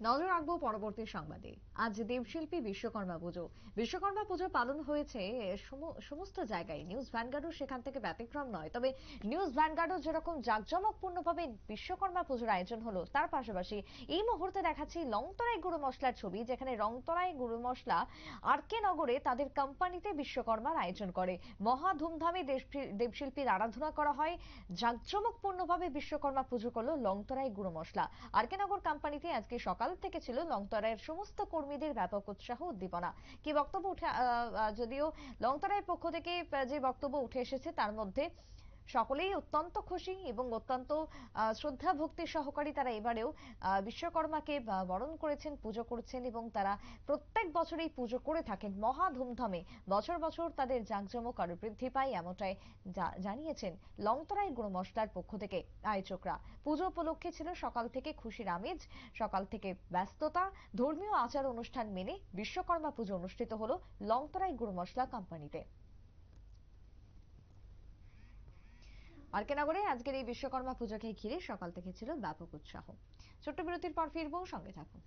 নজর রাখবো পরবর্তী সংবাদে। আজ দেবশিল্পী বিশ্বকর্মা পুজো। বিশ্বকর্মা পুজো পালন হয়েছে সমস্ত জায়গায়। নিউজ ভ্যানগার্ডও সেখান থেকে ব্যতিক্রম নয়। তবে নিউজ ভ্যানগার্ডও যেরকম জাঁকজমকপূর্ণভাবে বিশ্বকর্মা পুজোর আয়োজন হলো, তার পাশাপাশি এই মুহূর্তে দেখাচ্ছি লংতরাই গুঁড়ো মশলার ছবি, যেখানে রংতরাই গুঁড়ো মশলা আরকে নগরে তাদের কোম্পানিতে বিশ্বকর্মার আয়োজন করে। মহা ধুমধামে দেবশিল্পীর আরাধনা করা হয়। জাঁকজমকপূর্ণভাবে বিশ্বকর্মা পুজো করলো লংতরাই গুঁড়ো মশলা। আরকে নগর কোম্পানিতে আজকে সকাল থেকে ছিল লংতরাইয়ের সমস্ত কর্মীদের ব্যাপক উৎসাহ উদ্দীপনা। কি বক্তব্য উঠে যদিও লংতরাইয়ের পক্ষ থেকে যে বক্তব্য উঠে এসেছে তার মধ্যে সকলেই অত্যন্ত খুশি এবং অত্যন্ত শ্রদ্ধা ভক্তি সহকারী তারা এবারেও বিশ্বকর্মাকে বরণ করেছেন, পুজো করছেন এবং তারা প্রত্যেক বছরই পুজো করে থাকেন মহা ধুমধামে। বছর বছর তাদের জাঁকজমক আরো বৃদ্ধি পায়, এমনটাই জানিয়েছেন লংতরাই গুঁড়ো মশলার পক্ষ থেকে আয়োজকরা। পুজো উপলক্ষে ছিল সকাল থেকে খুশির আমেজ, সকাল থেকে ব্যস্ততা। ধর্মীয় আচার অনুষ্ঠান মেনে বিশ্বকর্মা পুজো অনুষ্ঠিত হলো লংতরাই গুঁড়ো মশলা কোম্পানিতে। আরকে নগরে আজকের এই বিশ্বকর্মা পুজোকে ঘিরে সকাল থেকে ছিল ব্যাপক উৎসাহ। ছোট্ট বিরতির পর ফিরবো, সঙ্গে থাকুন।